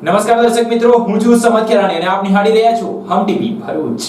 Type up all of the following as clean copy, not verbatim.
નમસ્કાર દર્શક મિત્રો, હું છું સમત કેરાણી અને આપ નિહાળી રહ્યા છો હમ ટીવી ભરૂચ।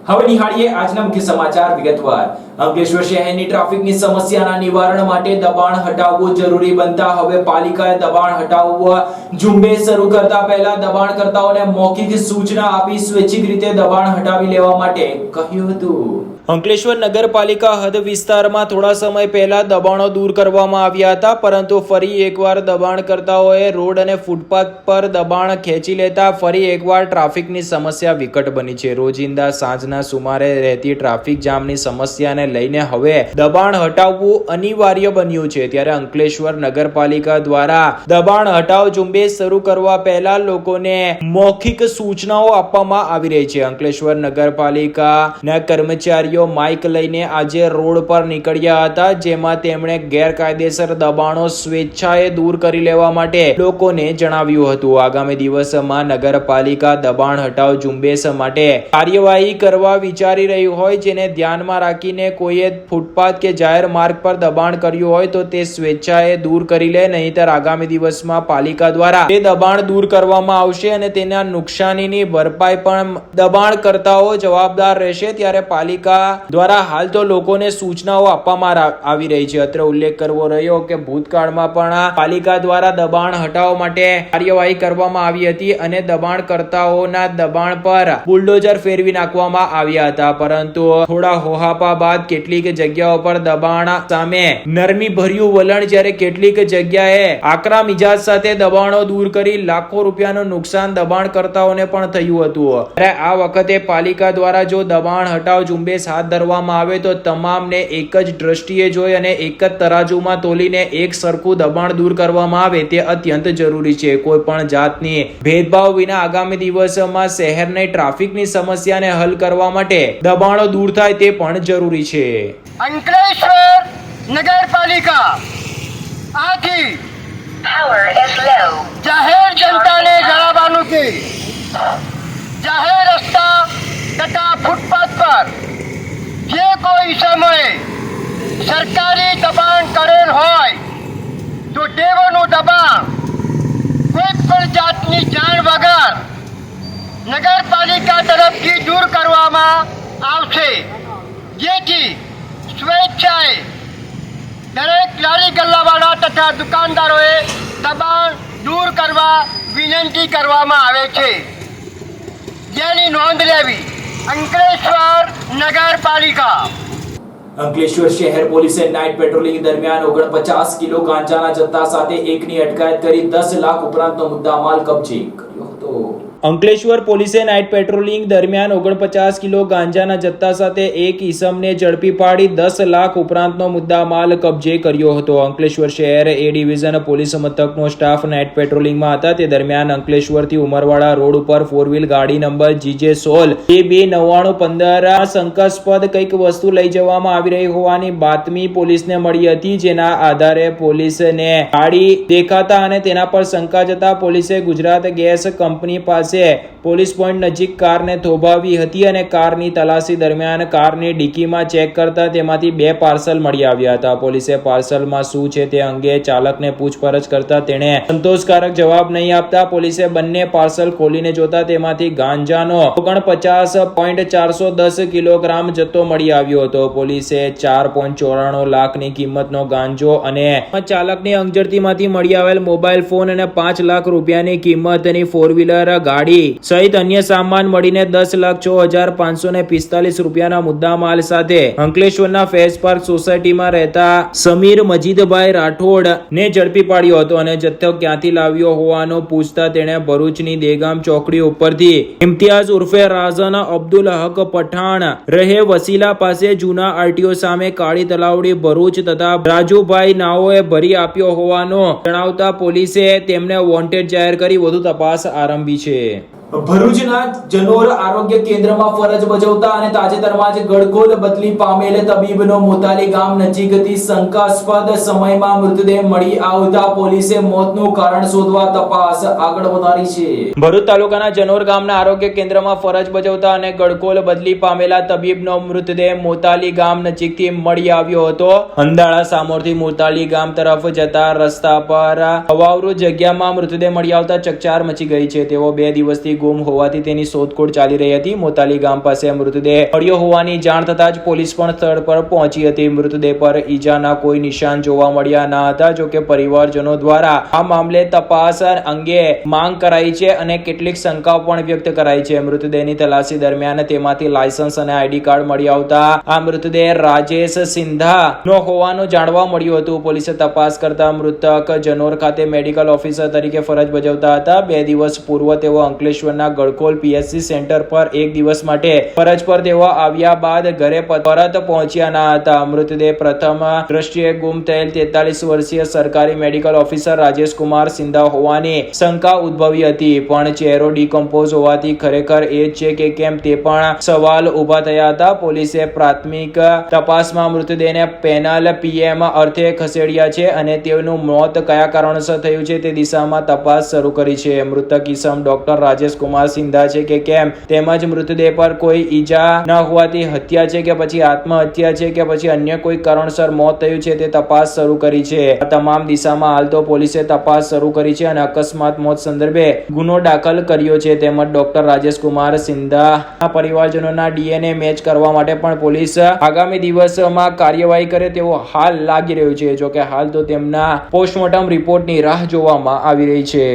હવે નિહાળીએ આજના મુખ્ય સમાચાર વિગતવાર। અંકલેશ્વર શહેરની ટ્રાફિકની સમસ્યાના નિવારણ માટે દબાણ હટાવવું જરૂરી બનતા હવે પાલિકાએ દબાણ હટાવવા ઝુંબેશ શરૂ કરતા પહેલા દબાણકર્તાઓને મૌખિક સૂચના આપી સ્વૈચ્છિક રીતે દબાણ હટાવી લેવા માટે કહ્યું હતું। અંકલેશ્વર નગરપાલિકા હદ વિસ્તારમાં થોડા સમય પહેલા દબાણો દૂર કરવામાં આવ્યા હતા, પરંતુ ફરી એકવાર દબાણકર્તાઓએ રોડ અને ફૂટપાથ પર દબાણ ખેંચી લેતા ફરી એકવાર ટ્રાફિકની સમસ્યા વિકટ બની છે। રોજિંદા સાંજના સુમારે રહેતી ટ્રાફિક જામની સમસ્યાને લઈને હવે દબાણ હટાવવું અનિવાર્ય બન્યું છે। ત્યારે અંકલેશ્વર નગરપાલિકા દ્વારા દબાણ હટાવ ઝુંબેશ શરૂ કરવા પહેલા લોકોને મૌખિક સૂચનાઓ આપવામાં આવી રહી છે। અંકલેશ્વર નગરપાલિકાના કર્મચારીઓ માઇક લઈને આજે રોડ પર નીકળ્યા હતા, જેમાં તેમણે ગેરકાયદેસર દબાણો સ્વેચ્છાએ દૂર કરી લેવા માટે લોકોને જણાવ્યું હતું। આગામી દિવસોમાં નગરપાલિકા દબાણ હટાવ ઝુંબેશ માટે કાર્યવાહી કરવા વિચારી રહ્યું હોય, જેને ધ્યાનમાં રાખીને કોઈએ ફૂટપાથ કે જાહેર માર્ગ પર દબાણ કર્યું હોય તો તે સ્વેચ્છાએ દૂર કરી લે, નહીંતર આગામી દિવસમાં પાલિકા દ્વારા તે દબાણ દૂર કરવામાં આવશે અને તેના નુકસાનીની ભરપાઈ પણ દબાણકર્તાઓ જવાબદાર રહેશે। ત્યારે પાલિકા દ્વારા હાલ તો લોકોને સૂચનાઓ આપવામાં આવી રહી છે। અત્રે ઉલ્લેખ કરવો રહ્યો કે ભૂતકાળમાં પણ પાલિકા દ્વારા દબાણ હટાવ માટે કાર્યવાહી કરવામાં આવી હતી અને દબાણકર્તાઓના દબાણ પર બુલડોઝર ફેરવી નાખવામાં આવ્યા હતા, પરંતુ થોડા હોહાપા બાદ કેટલીક જગ્યાઓ પર દબાણ સામે નરમી ભર્યું વલણ, જ્યારે કેટલીક જગ્યાએ આકરા મિજાજ સાથે દબાણો દૂર કરી લાખો રૂપિયાનું નુકસાન દબાણકર્તાઓને પણ થયું હતું। ત્યારે આ વખતે પાલિકા દ્વારા જો દબાણ હટાવ ઝુંબેશ હાથ ધરવામાં આવે તો તમામને એક જ દ્રષ્ટિએ જોઈ અને એક જ તરાજુમાં તોલીને એક સરખું દબાણ દૂર કરવામાં આવે તે અત્યંત જરૂરી છે। કોઈ પણ જાતની ભેદભાવ વિના આગામી દિવસોમાં શહેરની ટ્રાફિકની સમસ્યાને હલ કરવા માટે દબાણો દૂર થાય તે પણ જરૂરી છે। અંકલેશ્વર નગરપાલિકા આથી જાહેર જનતાને જણાવવાનું કે જાહેર રસ્તા તથા ફૂટપાથ પર જે કોઈ સમયે સરકારી દબાણ કરેલ હોય તો તેઓનું દબાણ કોઈ પણ જાતની જાણ વગર નગરપાલિકા તરફથી દૂર કરવામાં આવશે, જેથી સ્વેચ્છાએ દરેક લારી ગલ્લાવાળા તથા દુકાનદારોએ દબાણ દૂર કરવા વિનંતી કરવામાં આવે છે, જેની નોંધ લેવી। અંકલેશ્વર નગરપાલિકા। અંકલેશ્વર શહેર પોલીસે નાઇટ પેટ્રોલિંગ દરમિયાન 49 કિલો ગાંજાના જથ્થા સાથે એકની અટકાયત કરી 10 લાખ ઉપરાંતનો મુદ્દામાલ કબજે કર્યો હતો। અંકલેશ્વર પોલીસે નાઇટ પેટ્રોલિંગ દરમિયાન 49 કિલો ગાંજાના જથ્થા સાથે એક ઈસમને ઝડપી પાડી 10 લાખ ઉપરાંતનો મુદ્દામાલ કબજે કર્યો હતો। અંકલેશ્વર શહેર એ ડિવિઝન પોલીસ મથકનો સ્ટાફ નાઇટ પેટ્રોલિંગમાં હતા, તે દરમિયાન અંકલેશ્વરથી ઉમરવાડા રોડ ઉપર 4 વ્હીલ ગાડી નંબર GJ16 29915 શંકાસ્પદ કંઈક વસ્તુ લઈ જવામાં આવી રહી હોવાની બાતમી પોલીસને મળી હતી, જેના આધારે પોલીસને ગાડી દેખાતા અને તેના પર શંકા જતા પોલીસે ગુજરાત ગેસ કંપની પાસે પોલીસ પોઈન્ટ નજીક કારને થોભાવી હતી અને કારની તલાશી દરમિયાન કારની ડિક્કીમાં ચેક કરતા તેમાંથી 2 પાર્સલ મળી આવ્યા હતા। પોલીસે પાર્સલમાં શું છે તે અંગે ચાલકને પૂછપરછ કરતા તેણે સંતોષકારક જવાબ નહીં આપતા પોલીસે બંને પાર્સલ ખોલીને જોતા તેમાંથી ગાંજાનો 49.410 કિલોગ્રામ જથ્થો મળી આવ્યો હતો। પોલીસે 4.94 લાખની કિંમતનો ગાંજો અને ચાલકની અંગઝડતીમાંથી મળી આવેલ મોબાઈલ ફોન અને 5 લાખ રૂપિયાની કિંમતની 4 વ્હીલર ગાડી સહિત અન્ય સામાન મળીને 10,06,545 રૂપિયાના મુદ્દામાલ સાથે અંકલેશ્વરના ફેઝ પાર્ક સોસાયટીમાં રહેતા સમીર મજીદભાઈ રાઠોડ ને ઝડપી પાડ્યો હતો અને જથ્થો ક્યાંથી લાવ્યો હોવાનું પૂછતા તેણે ભરૂચની દેગામ ચોકડી ઉપરથી ઇમ્તિયાઝ ઉર્ફે રાઝન અબ્દુલ હક પઠાણ રહે વસીલા પાસે જૂના આરટીઓ સામે કાળી તલાવડી ભરૂચ તથા રાજુભાઈ નાઓએ ભરી આપ્યો હોવાનું જણાવતા પોલીસે તેમને વોન્ટેડ જાહેર કરી વધુ તપાસ આરંભી છે। ભરૂચના જનોર આરોગ્ય કેન્દ્રમાં ફરજ બજાવતા અને તાજેતરમાં જ ગડખોલ બદલી પામેલ તબીબનો મોતાલી ગામ નજીકથી શંકાસ્પદ સમયમાં મૃતદેહ મળી આવતા પોલીસે મોતનું કારણ શોધવા તપાસ આગળ વધારી છે. ભરૂચ તાલુકાના જનોર ગામના આરોગ્ય કેન્દ્રમાં ફરજ બજાવતા અને ગડખોલ બદલી પામેલા તબીબનો મૃતદેહ મોતાલી ગામ નજીકથી મળી આવ્યો હતો. અંધાળા સામોરથી મોતાલી ગામ તરફ જતા રસ્તા પર અવાવરૂ જગ્યામાં મૃતદેહ મળી આવતા ચકચાર મચી ગઈ છે. તેઓ 2 દિવસથી ગુમ હોવાથી તેની શોધખોળ ચાલી રહી હતી. મોતાલી ગામ પાસે મૃતદેહ મળ્યો હોવાની જાણ થતાં જ પોલીસ પણ સ્થળ પર પહોંચી હતી. મૃતદેહ પર ઈજાના કોઈ નિશાન જોવા મળ્યા ન હતા. જોકે પરિવારજનો દ્વારા આ મામલે તપાસ અંગે માંગ કરાઈ છે અને કેટલીક શંકાઓ પણ વ્યક્ત કરાઈ છે. મૃતદેહની તલાશી દરમિયાન તેમાંથી લાયસન્સ અને આઈડી કાર્ડ મળી આવતા આ મૃતદેહ રાજેશ સિંધા નો હોવાનું જાણવા મળ્યું હતું. પોલીસે તપાસ કરતા મૃતક જનોર ખાતે મેડિકલ ઓફિસર તરીકે ફરજ બજાવતા હતા. 2 દિવસ પૂર્વ તેઓ અંકલેશ્વરના ગડખોલ પીએચસી સેન્ટર પર 1 દિવસ માટે ફરજ પર તેઓ આવ્યા બાદ ઘરે પરત પહોંચ્યા ન હતા. મૃતદેહ પ્રથમ દ્રષ્ટિએ ગુમ થયેલ 43 વર્ષીય સરકારી મેડિકલ ઓફિસર રાજેશ કુમાર સિંધા હોવાની શંકા ઉદ્ભવી હતી, પણ ચહેરો ડીકમ્પોઝ હોવાથી ખરેખર એ જ છે કે કેમ તે પણ સવાલ ઉભા થયા હતા. પોલીસે પ્રાથમિક તપાસમાં મૃતદેહને પેનલ પીએમ અર્થે ખસેડ્યા છે અને તેનું મોત કયા કારણોસર થયું છે તે દિશામાં તપાસ શરૂ કરી છે. મૃતક ઈસમ ડોક્ટર રાજેશ કુમાર સિંધા છે કે કેમ, તેમજ મૃતદેહ પર કોઈ ઈજા ન હોવાથી હત્યા છે કે પછી આત્મહત્યા છે કે પછી અન્ય કોઈ કારણસર મોત થયું છે તે તપાસ શરૂ કરી છે. આ તમામ દિશામાં હાલ તો પોલીસે તપાસ શરૂ કરી છે અને અકસ્માત મોત સંદર્ભે ગુનો દાખલ કર્યો છે. તેમજ ડોક્ટર રાજેશ કુમાર સિંધા પરિવારજનોના ડીએનએ મેચ કરવા માટે પણ પોલીસ આગામી દિવસોમાં કાર્યવાહી કરે તેવો હાલ લાગી રહ્યું છે. જોકે હાલ તો તેમના પોસ્ટમોર્ટમ રિપોર્ટની રાહ જોવામાં આવી રહી છે.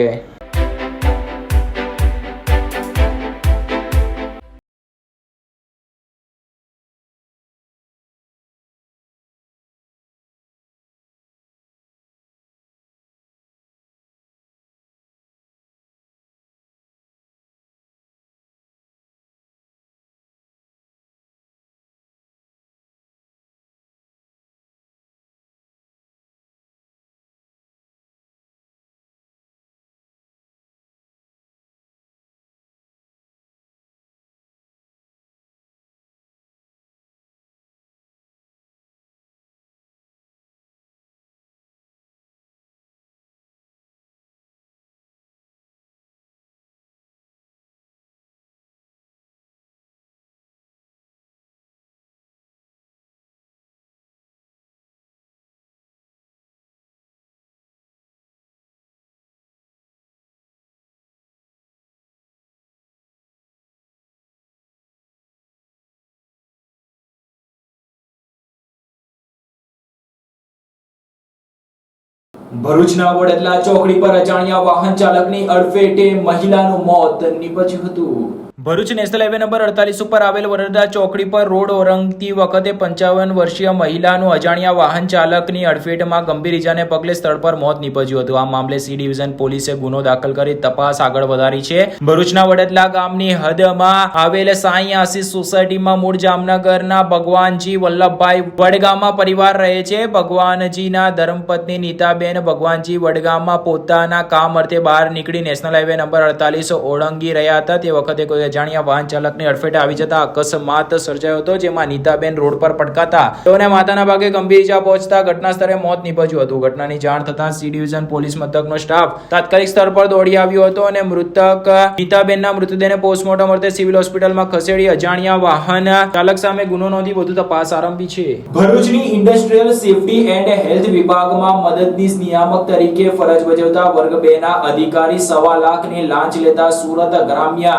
ભરૂચના વડદલા ચોકડી પર અજાણ્યા વાહન ચાલકની અડફેટે મહિલાનું મોત નીપજ્યું હતું. ભરૂચ નેશનલ હાઈવે નંબર 48 ઉપર આવેલ વડદલા ચોકડી પર રોડ ઓળંગતી વખતે 55 વર્ષીય મહિલાનું અજાણ્યા વાહન ચાલકની અડફેટમાં ગંભીર ઈજાને પગલે સ્થળ પર મોત નીપજ્યું હતું. આ મામલે સી ડિવિઝન પોલીસે ગુનો દાખલ કરી તપાસ આગળ વધારી છે. ભરૂચના વડદલા ગામની હદમાં આવેલ સાઈ આશીષ સોસાયટીમાં મૂળ જામનગરના ભગવાનજી વલ્લભભાઈ વડગામમાં પરિવાર રહે છે. ભગવાનજીના ધર્મપત્ની નીતાબેન ભગવાનજી વડગામમાં પોતાના કામ અર્થે બહાર નીકળી નેશનલ હાઈવે નંબર 48 ઓળંગી રહ્યા હતા. તે વખતે કોઈ અજાણ્યા વાહન ચાલકની અડફેટે આવી જતા અકસ્માત સર્જાયો હતો, જેમાં નીતાબેન રોડ પર પટકાતા તેઓને માથાના ભાગે ગંભીર ઈજા પહોંચતા ઘટના સ્થળે મોત નીપજ્યું હતું. ઘટનાની જાણ થતાં સી ડિવિઝન પોલીસ મથકનો સ્ટાફ તાત્કાલિક સ્થળ પર દોડી આવ્યો હતો અને મૃતક નીતાબેનના મૃતદેહને પોસ્ટમોર્ટમ અર્થે સિવિલ હોસ્પિટલમાં ખસેડી અજાણ્યા વાહન ચાલક સામે ગુનો નોંધી વધુ તપાસ આરંભી છે. ભરૂચની ઇન્ડસ્ટ્રીયલ સેફટી એન્ડ હેલ્થ વિભાગમાં મદદનીશ નિયામક તરીકે ફરજ બજાવતા વર્ગ 2 ના અધિકારી 1.25 લાખની લાંચ લેતા સુરત ગ્રામ્ય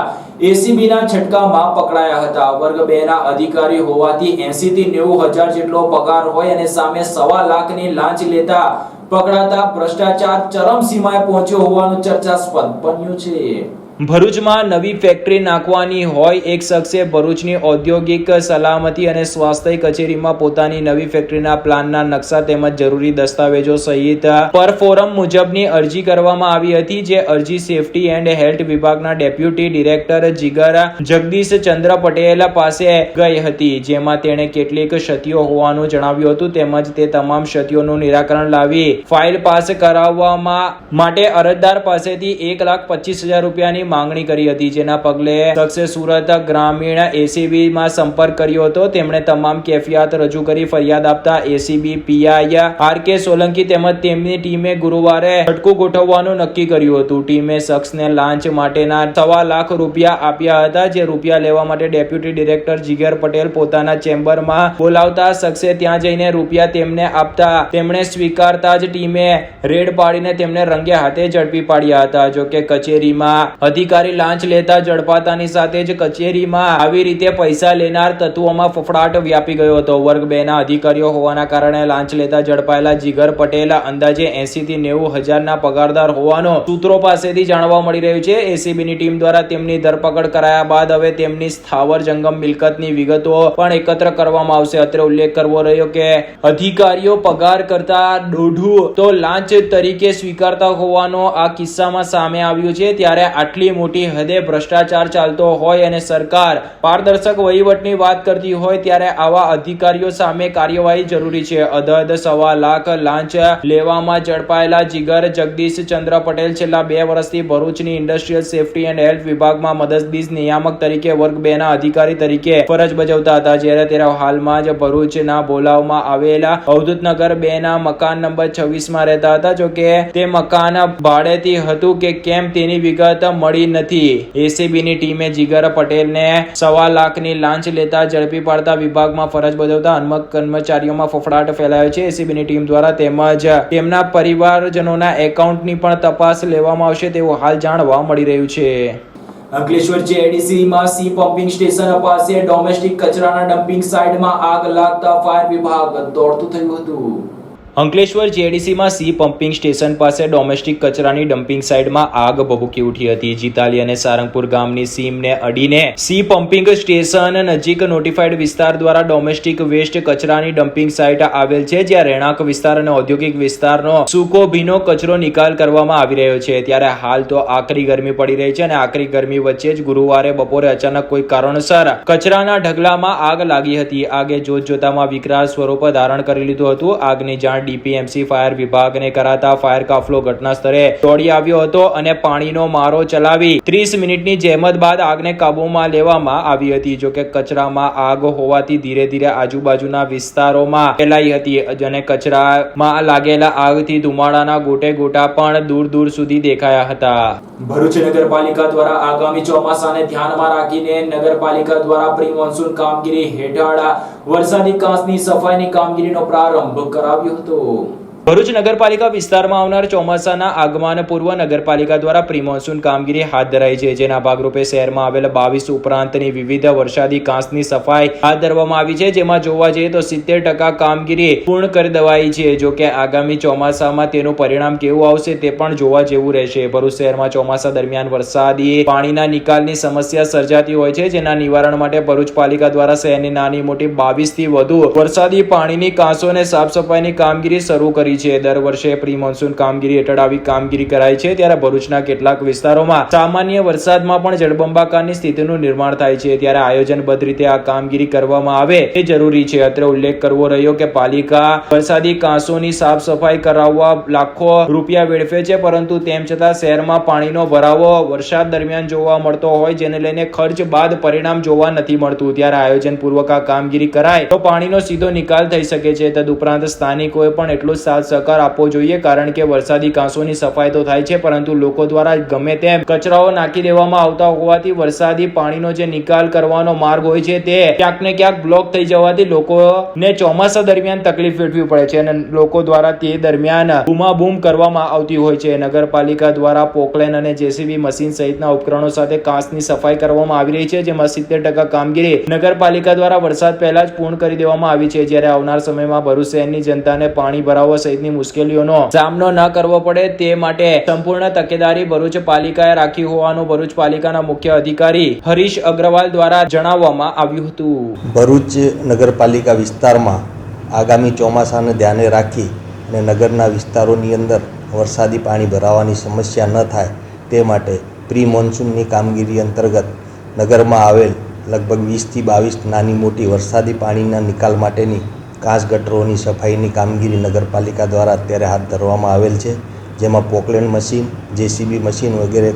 એસીબીના છટકામાં પકડાયા હતા. વર્ગ 2 ના અધિકારી હોવાથી 80 થી 90 હજાર જેટલો પગાર હોય અને સામે 1.25 લાખની લાંચ લેતા પકડાતા ભ્રષ્ટાચાર ચરમસીમાએ પહોંચ્યો હોવાનું ચર્ચાસ્પદ બન્યું છે. ભરૂચમાં નવી ફેક્ટરી નાખવાની હોય એક શખ્સે ભરૂચની ઔદ્યોગિક સલામતી અને સ્વાસ્થ્ય કચેરીમાં પોતાની નવી ફેક્ટરીના પ્લાનના નકશા તેમજ જરૂરી દસ્તાવેજો સહિત પર ફોરમ મુજબની અરજી કરવામાં આવી હતી. જે અરજી સેફટી એન્ડ હેલ્થ વિભાગના ડેપ્યુટી ડિરેક્ટર જીગર જગદીશ ચંદ્ર પટેલ પાસે ગઈ હતી, જેમાં તેણે કેટલીક ક્ષતિઓ હોવાનું જણાવ્યું હતું તેમજ તે તમામ ક્ષતિઓનું નિરાકરણ લાવી ફાઇલ પાસ કરાવવામાં માટે અરજદાર પાસેથી 1,25,000 રૂપિયાની માંગણી કરી હતી, જેના પગલે શખ્સે સુરત ગ્રામીણ એસીબી માં સંપર્ક કર્યો હતો. તેમણે તમામ કેફિયાત રજૂ કરી ફરિયાદ આપતા એસીબી પીઆઈ આર.કે. સોલંકી તેમજ તેમની ટીમે ગુરુવારે ઝટકું ગોઠવવાનું નક્કી કર્યું હતું. ટીમે શખ્સને લાંચ માટેના ₹1.25 લાખ આપ્યા હતા, જે રૂપિયા લેવા માટે ડેપ્યુટી ડિરેક્ટર જીગર પટેલ પોતાના ચેમ્બરમાં બોલાવતા શખ્સે ત્યાં જઈને રૂપિયા તેમને આપતા તેમણે સ્વીકારતા જ ટીમે રેડ પાડીને તેમને રંગે હાથે ઝડપી પાડ્યા હતા. જોકે કચેરીમાં અધિકારી લાંચ લેતા ઝડપાતાની સાથે જ કચેરીમાં આવી રીતે પૈસા લેનાર તત્વોમાં ફફડાટ વ્યાપી ગયો હતો. વર્ગ 2 ના અધિકારીઓ હોવાના કારણે લાંચ લેતા ઝડપાયેલા જીગર પટેલ અંદાજે 80 થી 90 હજારના પગારદાર હોવાનું સૂત્રો પાસેથી જાણવા મળી રહ્યું છે. એસીબીની ટીમ દ્વારા તેમની ધરપકડ કરાયા બાદ હવે તેમની સ્થાવર જંગમ મિલકતની વિગતો પણ એકત્ર કરવામાં આવશે. અત્રે ઉલ્લેખ કરવો રહ્યો કે અધિકારીઓ પગાર કરતા દોઢું તો લાંચ તરીકે સ્વીકારતા હોવાનો આ કિસ્સામાં સામે આવ્યું છે. ત્યારે આટલી મોટી હદે ભ્રષ્ટાચાર ચાલતો હોય અને સરકાર પારદર્શક વહીવટની વાત કરતી હોય ત્યારે આવા અધિકારીઓ સામે કાર્યવાહી જરૂરી છે. અધધ ₹1.25 લાખ લાંચ લેવામાં ઝડપાયેલા જીગર જગદીશ ચંદ્ર પટેલ છેલ્લા 2 વર્ષથી ભરૂચની ઇન્ડસ્ટ્રીયલ સેફટી એન્ડ હેલ્થ વિભાગમાં મદદનીશ નિયામક તરીકે વર્ગ 2 ના અધિકારી તરીકે ફરજ બજાવતા હતા. જ્યારે તેઓ હાલમાં જ ભરૂચના બોલાવમાં આવેલા અવધૂતનગર 2 ના મકાન નંબર 26 માં રહેતા હતા. જો કે તે મકાન ભાડેથી હતું કે કેમ તેની વિગત મળી નથી. એસીબીની ટીમે જીગર પટેલને ₹1.25 લાખની લાંચ લેતા ઝડપી પાડતા વિભાગમાં ફરજ બજાવતા અન્ય કર્મચારીઓમાં ફફડાટ ફેલાયો છે. એસીબીની ટીમ દ્વારા તેમજ તેમના પરિવારજનોના એકાઉન્ટની પણ તપાસ લેવામાં આવશે તેવું હાલ જાણવા મળી રહ્યું છે. અંકલેશ્વર જેડીસી માં સી પમ્પિંગ સ્ટેશન પાસે ડોમેસ્ટિક કચરાના ડમ્પિંગ સાઇટમાં આગ લાગતા ફાયર વિભાગ દોડતું થયું હતું. અંકલેશ્વર જેડીસીમાં સી પમ્પિંગ સ્ટેશન પાસે ડોમેસ્ટિક કચરાની ડમ્પિંગ સાઇટમાં આગ ભભૂકી ઉઠી હતી. જીતાલી અને સારંગપુર ગામની સીમને અડીને સી પમ્પિંગ સ્ટેશન નજીક નોટિફાઈડ વિસ્તાર દ્વારા ડોમેસ્ટિક વેસ્ટ કચરાની ડમ્પિંગ સાઇટ આવેલ છે, જ્યાં રહેણાંક વિસ્તાર અને ઔદ્યોગિક વિસ્તારનો સૂકો ભીનો કચરો નિકાલ કરવામાં આવી રહ્યો છે. ત્યારે હાલ તો આકરી ગરમી પડી રહી છે અને આકરી ગરમી વચ્ચે જ ગુરુવારે બપોરે અચાનક કોઈ કારણસર કચરાના ઢગલામાં આગ લાગી હતી. આગે જોતજોતામાં વિકરાળ સ્વરૂપ ધારણ કરી લીધું હતું. આગની જાણ ડીપીએમસી ફાયર વિભાગને કરાતા ફાયર કાફલો ઘટના સ્થળે દોડી આવ્યો હતો અને પાણીનો મારો ચલાવી 30 મિનિટની જહેમત બાદ આગને કાબૂમાં લેવામાં આવી હતી. જોકે કચરામાં આગ હોવાથી ધીરે ધીરે આજુબાજુના વિસ્તારોમાં ફેલાઈ હતી અને કચરામાં લાગેલા આગથી ધુમાડાના ગોટે ગોટા પણ દૂર દૂર સુધી દેખાયા હતા. ભરૂચ નગરપાલિકા દ્વારા આગામી ચોમાસાને ધ્યાનમાં રાખીને નગરપાલિકા દ્વારા પ્રી મોન્સૂન કામગીરી હેઠળ વરસાદી કાંસની સફાઈની કામગીરીનો પ્રારંભ કરાવ્યો હતો. ભરૂચ નગરપાલિકા વિસ્તારમાં આવનાર ચોમાસાના આગમન પૂર્વ નગરપાલિકા દ્વારા પ્રી મોન્સૂન કામગીરી હાથ ધરાઈ છે, જેના ભાગરૂપે શહેરમાં આવેલ 22 ઉપરાંતની વિવિધ વરસાદી કાંસની સફાઈ હાથ ધરવામાં આવી છે, જેમાં જોવા જઈએ તો 70% કામગીરી પૂર્ણ કરી દેવાઈ છે. જો કે આગામી ચોમાસામાં તેનું પરિણામ કેવું આવશે તે પણ જોવા જેવું રહેશે. ભરૂચ શહેરમાં ચોમાસા દરમિયાન વરસાદી પાણીના નિકાલની સમસ્યા સર્જાતી હોય છે, જેના નિવારણ માટે ભરૂચ પાલિકા દ્વારા શહેરની નાની મોટી 22 થી વધુ વરસાદી પાણીની કાંસોને સાફ સફાઈની કામગીરી શરૂ કરી છે. દર વર્ષે પ્રી મોન્સૂન કામગીરી હેઠળ આવી કામગીરી કરાય છે. ત્યારે ભરૂચના કેટલાક વિસ્તારોમાં સામાન્ય વરસાદમાં પણ જળબંબાકારની સ્થિતિનું નિર્માણ થાય છે. ત્યારે આયોજનબદ્ધ રીતે આ કામગીરી કરવામાં આવે તે જરૂરી છે. અત્રે ઉલ્લેખ કરવો રહ્યો કે પાલિકા વરસાદી કાંસોની સાફ સફાઈ કરાવવા લાખો રૂપિયા વેડફે છે, પરંતુ તેમ છતાં શહેરમાં પાણીનો ભરાવો વરસાદ દરમિયાન જોવા મળતો હોય, જેને લઈને ખર્ચ બાદ પરિણામ જોવા નથી મળતું. ત્યારે આયોજનપૂર્વક આ કામગીરી કરાય તો પાણીનો સીધો નિકાલ થઈ શકે છે. તદુપરાંત સ્થાનિકોએ પણ એટલું સાથ સહકાર આપવો જોઈએ, કારણ કે વરસાદી કાંસોની સફાઈ તો થાય છે, પરંતુ લોકો દ્વારા ગમે તેમ કચરાઓ નાખી દેવામાં આવતા હોવાથી વરસાદી પાણીનો જે નિકાલ કરવાનો માર્ગ હોય છે તે ક્યાંક ને ક્યાંક બ્લોક થઈ જવાથી લોકોને ચોમાસા દરમિયાન તકલીફ વેઠવી પડે છે અને લોકો દ્વારા તે દરમિયાન બૂમાબૂમ કરવામાં આવતી હોય છે. નગરપાલિકા દ્વારા પોકલેન અને જેસીબી મશીન સહિતના ઉપકરણો સાથે કાંસની સફાઈ કરવામાં આવી રહી છે, જેમાં 70% કામગીરી નગરપાલિકા દ્વારા વરસાદ પહેલા જ પૂર્ણ કરી દેવામાં આવી છે. જ્યારે આવનાર સમયમાં ભરૂચ શહેરની જનતાને પાણી ભરાવવા સહિતની મુશ્કેલીઓનો સામનો ન કરવો પડે તે માટે સંપૂર્ણ તકેદારી ભરૂચ પાલિકાએ રાખી હોવાનું ભરૂચ પાલિકાના મુખ્ય અધિકારી હરીશ અગ્રવાલ દ્વારા જણાવવામાં આવ્યું હતું. ભરૂચ નગરપાલિકા વિસ્તારમાં આગામી ચોમાસાને ધ્યાને રાખી અને નગરના વિસ્તારોની અંદર વરસાદી પાણી ભરાવાની સમસ્યા ન થાય તે માટે પ્રી મોન્સૂનની કામગીરી અંતર્ગત નગરમાં આવેલ લગભગ 20 થી 22 નાની મોટી વરસાદી પાણીના નિકાલ માટેની કાંસ ગટરોની સફાઈની કામગીરી નગરપાલિકા દ્વારા અત્યારે હાથ ધરવામાં આવેલ છે. જેમાં પોકલેન મશીન, જેસીબી મશીન વગેરે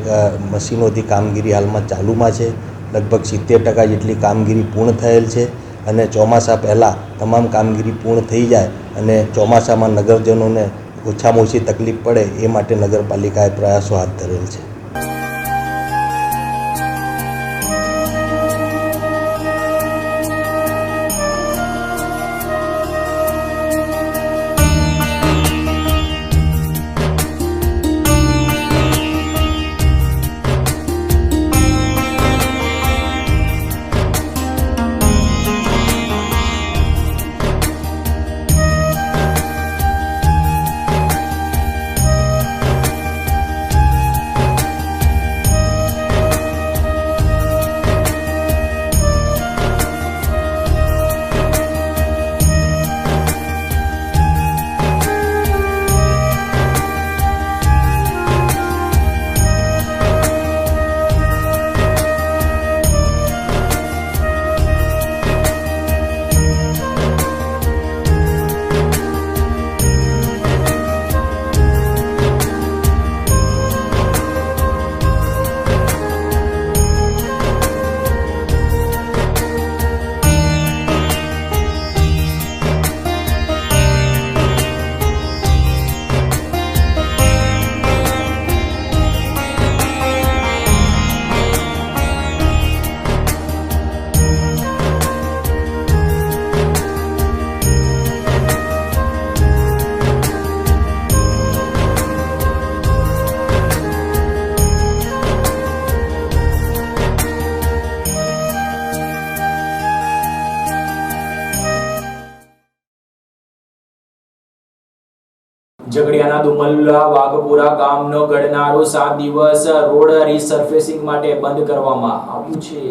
મશીનોથી કામગીરી હાલમાં ચાલુમાં છે. લગભગ 70% જેટલી કામગીરી પૂર્ણ થયેલ છે અને ચોમાસા પહેલાં તમામ કામગીરી પૂર્ણ થઈ જાય અને ચોમાસામાં નગરજનોને ઓછામાં ઓછી તકલીફ પડે એ માટે નગરપાલિકાએ પ્રયાસો હાથ ધરેલ છે. ઝઘડિયાના દુમલ્લા વાઘપુરા ગામનો ગડનારો 7 દિવસ રોડ રીસર્ફેસિંગ માટે બંધ કરવામાં આવ્યું છે.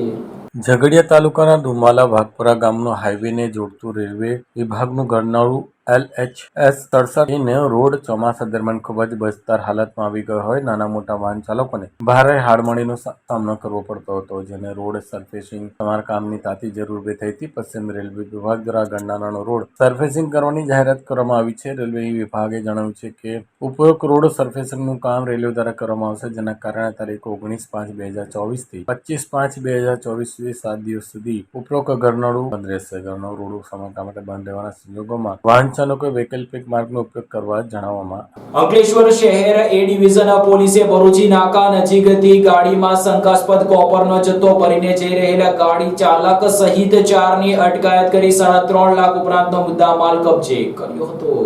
ઝઘડિયા તાલુકાના દુમાલા વાઘપુરા ગામનો હાઈવેને જોડતું રેલવે વિભાગનું ગરનાળું LHS 67 રોડ ચોમાસા દરમિયાન ખૂબ જ બસ્તર હાલતમાં આવી ગયો હોય નાના મોટા વાહન ચાલકોને ભારે હાડમાળીનો સામનો કરવો પડતો હતો, જેને રોડ સરફેસિંગ સમારકામની તાતી જરૂર ઊભી થઈ હતી. પશ્ચિમ રેલવે વિભાગ દ્વારા ગરનાળાનો રોડ સરફેસિંગ કરવાની જાહેરાત કરવામાં આવી છે. રેલવે વિભાગે જણાવ્યું છે કે ઉપરોક્ત રોડ સરફેસિંગનું કામ રેલવે દ્વારા કરવામાં આવશે, જેના કારણે તારીખ 19/5/2024 થી 25/5/2024 સુધી 7 દિવસ સુધી ઉપરોક્ત ગરનાળું બંધ રહેશે. ગરનાળું રોડ સમારકામ માટે બંધ રહેવાના સંજોગોમાં વાહન ચાલકોએ વૈકલ્પિક માર્ગનો ઉપયોગ કરવા જણાવવામાં. અંકલેશ્વર શહેર એ ડિવિઝન પોલીસે ભરૂચી નાકા નજીકથી ગાડીમાં શંકાસ્પદ કોપરનો જથ્થો ભરીને જઈ રહેલા ગાડી ચાલક સહિત 4 ની અટકાયત કરી 3.5 લાખ ઉપરાંતનો મુદ્દામાલ કબજે કર્યો હતો.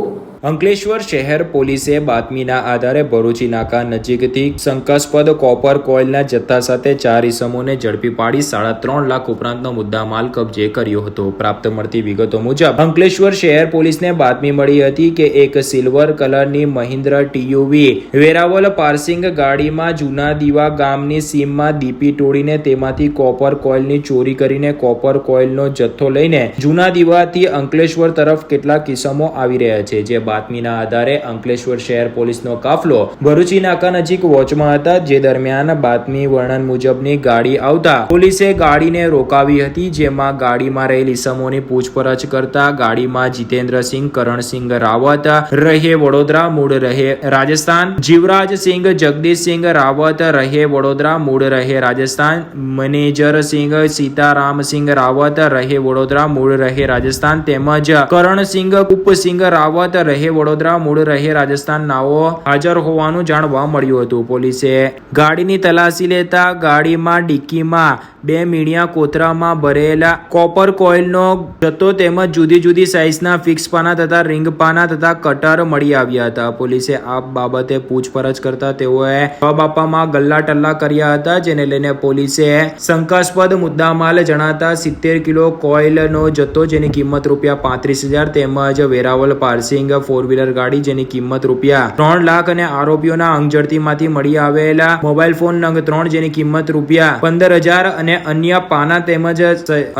અંકલેશ્વર શહેર પોલીસે બાતમીના આધારે ભરૂચી નાકા નજીકથી શંકાસ્પદ કોપર કોઇલના જથ્થા સાથે 4 ઇસમોને ઝડપી પાડી 3.5 લાખ ઉપરાંતનો મુદ્દામાલ કબજે કર્યો હતો. પ્રાપ્ત મળતી વિગતો મુજબ અંકલેશ્વર શહેર પોલીસને બાતમી મળી હતી કે એક સિલ્વર કલરની મહિન્દ્રા ટીયુવી વેરાવલ પાર્સિંગ ગાડીમાં જૂના દીવા ગામની સીમમાં દીપી તોડીને તેમાંથી કોપર કોઇલની ચોરી કરીને કોપર કોઇલનો જથ્થો લઈને જૂના દીવાથી અંકલેશ્વર તરફ કેટલાક ઇસમો આવી રહ્યા છે. જે બાતમીના આધારે અંકલેશ્વર શહેર પોલીસનો કાફલો ભરૂચી નાકા નજીક વોચમાં હતા, જે દરમિયાન બાતમી વર્ણન મુજબની ગાડી આવતા પોલીસે ગાડીને રોકાવી હતી, જેમાં ગાડીમાં રહેલ ઇસમોની પૂછપરછ કરતા ગાડીમાં જીતેન્દ્રસિંહ કરણસિંહ રાવત રહે વડોદરા મૂળ રહે રાજસ્થાન, જીવરાજસિંહ જગદીશસિંહ રાવત રહે વડોદરા મૂળ રહે રાજસ્થાન, મેનેજરસિંહ સીતારામસિંહ રાવત રહે વડોદરા મૂળ રહે રાજસ્થાન તેમજ કરણસિંહ કુપસિંહ રાવત રહે વડોદરા મૂળ રહે રાજસ્થાન નાઓ હાજર હોવાનું જાણવા મળ્યું હતું. પોલીસે ગાડીની તલાશી લેતા ગાડીમાં ડિક્કીમાં 2 મીડિયા કોથરામાં ભરેલા કોપર કોઇલનો જથ્થો તેમજ જુદી જુદી સાઇઝના ફિક્સ પાના તથા રિંગ પાના તથા કટર મળી આવ્યા હતા. પોલીસે આ બાબતે પૂછપરછ કરતા તેઓએ જવાબ આપવામાં ગલ્લા ટલ્લા કર્યા હતા, જેને લઈને પોલીસે શંકાસ્પદ મુદ્દામાલ જણાતા 70 કિલો કોઇલનો જથ્થો જેની કિંમત ₹35,000 તેમજ વેરાવલ પાર્સિંગ 4-વ્હીલર ગાડી જેની કિંમત ₹3 લાખ અને આરોપીઓના અંગઝડતીમાંથી મળી આવેલા મોબાઈલ ફોન નંગ 3 જેની કિંમત ₹15,000 અને અન્ય પાના તેમજ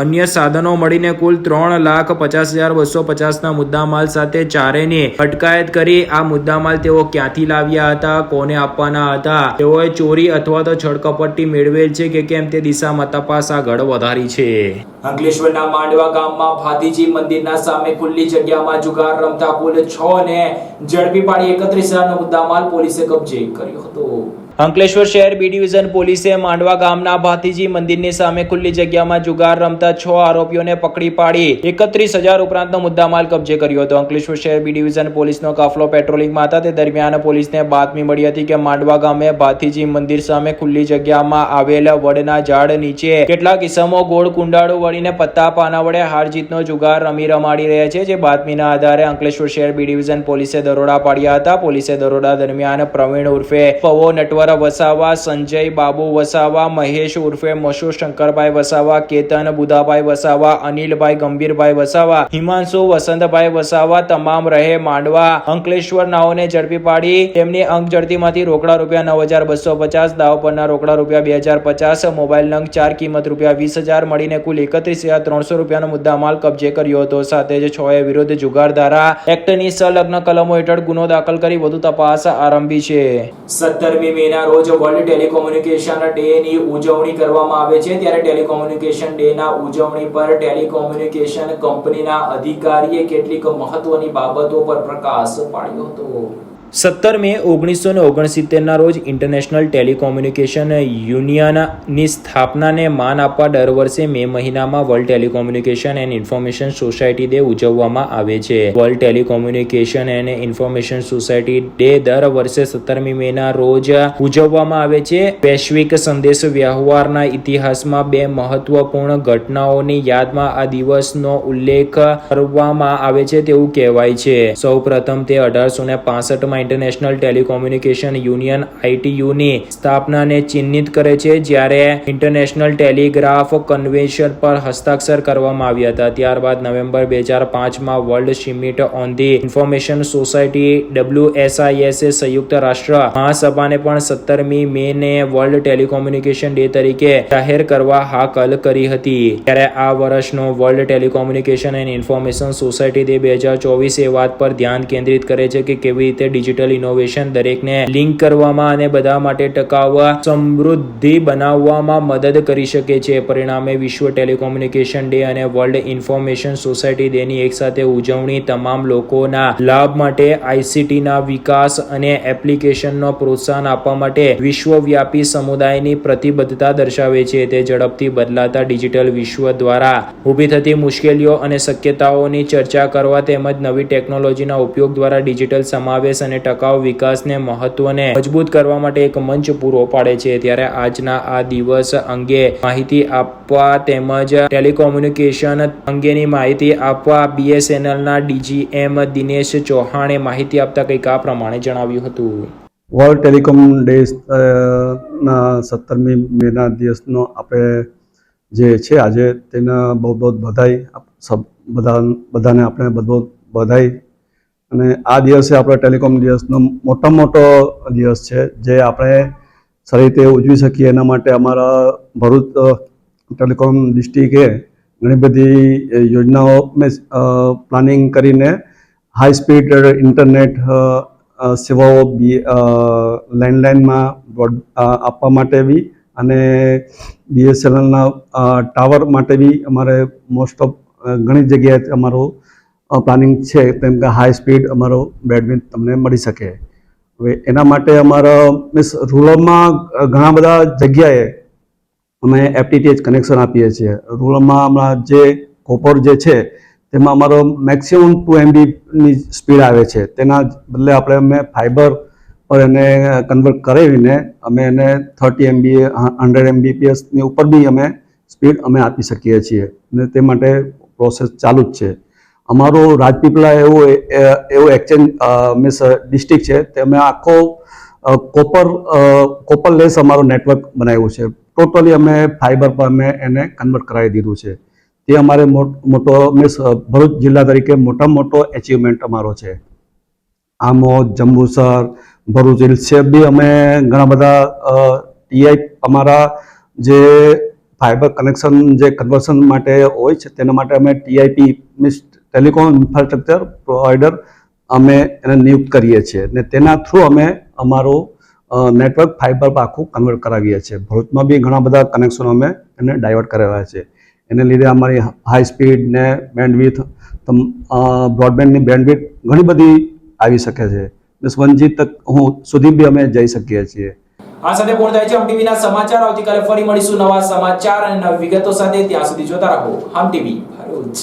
અન્ય સાધનો મળીને કુલ 3,50,250 મુદ્દામાલ સાથે ચારેયની અટકાયત કરી આ મુદ્દામાલ તેઓ ક્યાંથી લાવ્યા હતા, કોને આપવાના હતા, તેઓએ ચોરી અથવા તો છળકપટ્ટી મેળવેલ છે કે કેમ તે દિશામાં તપાસ આગળ વધારી છે. અંકલેશ્વરના માંડવા ગામમાં ભાતીજી મંદિરના સામે ખુલ્લી જગ્યામાં જુગાર રમતા કુલ 6 ને ઝડપી પાડી 31,000 મુદ્દામાલ પોલીસે કબજે કર્યો હતો. અંકલેશ્વર શહેર બી ડિવિઝન પોલીસે માંડવા ગામના ભાતીજી મંદિરની સામે ખુલ્લી જગ્યામાં જુગાર રમતા 6 આરોપીઓને પકડી પાડી 31,000 ઉપરાંતનો મુદ્દામાલ કબજે કર્યો હતો. અંકલેશ્વર શહેર બી ડિવિઝન પોલીસનો કાફલો પેટ્રોલિંગમાં હતા તે દરમિયાન પોલીસને બાતમી મળી હતી કે માંડવા ગામે ભાતીજી મંદિર સામે ખુલ્લી જગ્યામાં આવેલ વડના ઝાડ નીચે કેટલાક ઇસમો ગોળ કુંડાળું વળીને પત્તા પાના વડે હાર જીતનો જુગાર રમાડી રહ્યા છે. જે બાતમીના આધારે અંકલેશ્વર શહેર બી ડિવિઝન પોલીસે દરોડા પાડ્યા હતા. પોલીસે દરોડા દરમિયાન પ્રવીણ ઉર્ફે પવો નટવર વસાવા, સંજય બાબુ વસાવા, મહેશ ઉર્ફે મશુ શંકરભાઈ વસાવા, કેતન બુધાભાઈ વસાવા, અનિલભાઈ ગંભીરભાઈ વસાવા, હિમાંશુ વસંતભાઈ વસાવા તમામ રહે માંડવા અંકલેશ્વર નાઓને ઝડપી પાડી તેમની અંક ઝડતીમાંથી રોકડા રૂપિયા 9,250, દાવ પરના રોકડા રૂપિયા 2,050, મોબાઈલ નંગ 4 કિંમત રૂપિયા 20,000 મળીને કુલ 31,300 રૂપિયાનો મુદ્દામાલ કબજે કર્યો હતો. સાથે જ 6 વિરુદ્ધ જુગાર ધારા એક્ટની સંલગ્ન કલમો હેઠળ ગુનો દાખલ કરી વધુ તપાસ આરંભી છે. 17મી મેના રોજ વર્લ્ડ ટેલિકોમ્યુનિકેશન ડે ની ઉજવણી કરવામાં આવે છે. ત્યારે ટેલિકોમ્યુનિકેશન ડે ના ઉજવણી પર ટેલિકોમ્યુનિકેશન કંપનીના અધિકારીએ કેટલીક મહત્વની બાબતો પર પ્રકાશ પાડ્યો હતો. 17 મે 1969 ના રોજ ઇન્ટરનેશનલ ટેલિકોમ્યુનિકેશન યુનિયનની સ્થાપનાને માન આપવા દર વર્ષે મે મહિનામાં world telecommunication and information society day ઉજવવામાં આવે છે. World telecommunication and information society day દર વર્ષે 17મી મેના રોજ ઉજવવામાં આવે છે. વૈશ્વિક સંદેશ વ્યવહારના ઇતિહાસમાં 2 મહત્વપૂર્ણ ઘટનાઓની યાદમાં આ દિવસનો ઉલ્લેખ કરવામાં આવે છે તેવું કહેવાય છે. સૌપ્રથમ તે 1865 ઇન્ટરનેશનલ ટેલિકોમ્યુનિકેશન યુનિયન ITU ની સ્થાપનાને ચિહ્નિત કરે છે, જ્યારે ઇન્ટરનેશનલ ટેલિગ્રાફ કન્વેન્શન પર હસ્તાક્ષર કરવામાં આવ્યા હતા. ત્યારબાદ નવેમ્બર 2005માં world summit on the information society WSIS સંયુક્ત રાષ્ટ્ર મહાસભાને પણ 17મી મે ને વર્લ્ડ ટેલિકોમ્યુનિકેશન ડે તરીકે જાહેર કરવા હાકલ કરી હતી. ત્યારે આ વર્ષનો world telecommunication and information society day 2024 એ વાત પર ધ્યાન કેન્દ્રિત કરે છે કે કેવી રીતે ડિજિટલ ઇનોવેશન દરેકને લિંક કરવામાં અને બધા માટે ટકાઉ સમૃદ્ધિ બનાવવામાં મદદ કરી શકે છે. પરિણામે વિશ્વ ટેલિકોમ્યુનિકેશન ડે અને વર્લ્ડ ઇન્ફોર્મેશન સોસાયટી ડેની એકસાથે ઉજવણી તમામ લોકોના લાભ માટે, ICTના વિકાસ અને એપ્લિકેશનનો પ્રોત્સાહન આપવા માટે વિશ્વવ્યાપી સમુદાયની પ્રતિબદ્ધતા દર્શાવે છે. તે ઝડપથી બદલાતા ડિજિટલ વિશ્વ દ્વારા ઊભી થતી મુશ્કેલીઓ અને શક્યતાઓની ચર્ચા કરવા તેમજ નવી ટેકનોલોજીના ઉપયોગ દ્વારા ડિજિટલ સમાવેશ અને ટકાઉ વિકાસને મહત્વને મજબૂત કરવા માટે એક મંચ પૂરો પાડે છે. ત્યારે આજના આ દિવસ અંગે માહિતી આપવા તેમજ ટેલિકોમ્યુનિકેશન અંગેની માહિતી આપવા BSNLના DGM દિનેશ ચૌહાણે માહિતી આપતા કંઈક આ પ્રમાણે જણાવ્યું હતું. વર્લ્ડ ટેલિકોમ ડે ના 17મી મેના દિવસનો આપણે જે છે આજે તેના બહુ બધાઈ બધાને આપણે બહુ બધાઈ. અને આ દિવસે આપણે ટેલિકોમ દિવસનો મોટો દિવસ છે જે આપણે સારી રીતે ઉજવી શકીએ એના માટે અમારા ભરૂચ ટેલિકોમ ડિસ્ટ્રિક્ટે ઘણી બધી યોજનાઓ પ્લાનિંગ કરીને હાઈ સ્પીડ ઇન્ટરનેટ સેવાઓ લેન્ડલાઇનમાં આપવા માટે બી અને BSNLના ટાવર માટે બી અમારે મોસ્ટ ઓફ ઘણી જગ્યાએ અમારું પ્લાનિંગ છે, તેમ કે હાઈ સ્પીડ અમારો બેન્ડવિડ્થ તમને મળી શકે. હવે એના માટે અમારા રૂરલમાં ઘણા બધા જગ્યાએ અમે FTTH કનેક્શન આપીએ છીએ. રૂરલમાં હમણાં જે કોપર જે છે તેમાં અમારો મેક્સિમમ 2 MBની સ્પીડ આવે છે. તેના બદલે અમે ફાઇબર પર એને કન્વર્ટ કરાવીને અમે એને 30 MB 100 Mbpsની ઉપર બી અમે સ્પીડ અમે આપી શકીએ છીએ અને તે માટે પ્રોસેસ ચાલુ જ છે. અમારું રાજપીપળા એવું એક્સચેન્જ ડિસ્ટ્રિક્ટ છે તે અમે આખો કોપરલેસ અમારું નેટવર્ક બનાવ્યું છે. ટોટલી અમે ફાઇબર પર અમે એને કન્વર્ટ કરાવી દીધું છે. તે અમારે મોટો ભરૂચ જિલ્લા તરીકે મોટો એચિવમેન્ટ અમારો છે. આમોદ, જંબુસર, ભરૂચ હિલ્સ છે બી અમે ઘણા બધા TI અમારા જે ફાઇબર કનેક્શન જે કન્વર્શન માટે હોય છે તેના માટે અમે TIP means telecom infrastructure provider અમે એને નિયુક્ત કરીએ છીએ ને તેના થ્રુ અમે અમારું નેટવર્ક ફાઇબર પર આખું કન્વર્ટ કરાવીએ છીએ. ભરૂચમાં બી ઘણા બધા કનેક્શનો અમે એને ડાયવર્ટ કરાવ્યા છે. એને લીધે અમારી હાઈ સ્પીડ ને બેન્ડવિથ બ્રોડબેન્ડની બેન્ડવિથ ઘણી બધી આવી શકે છે. મીન્સ 1G તક સુધી બી અમે જઈ શકીએ છીએ. આ સાથે પૂર્ણ થાય છે હમ ટીવીના સમાચાર. આવતીકાલે ફરી મળીશું નવા સમાચાર અને નવી વિગતો સાથે. ત્યાં સુધી જોતા રહો હમ ટીવી ભરૂચ.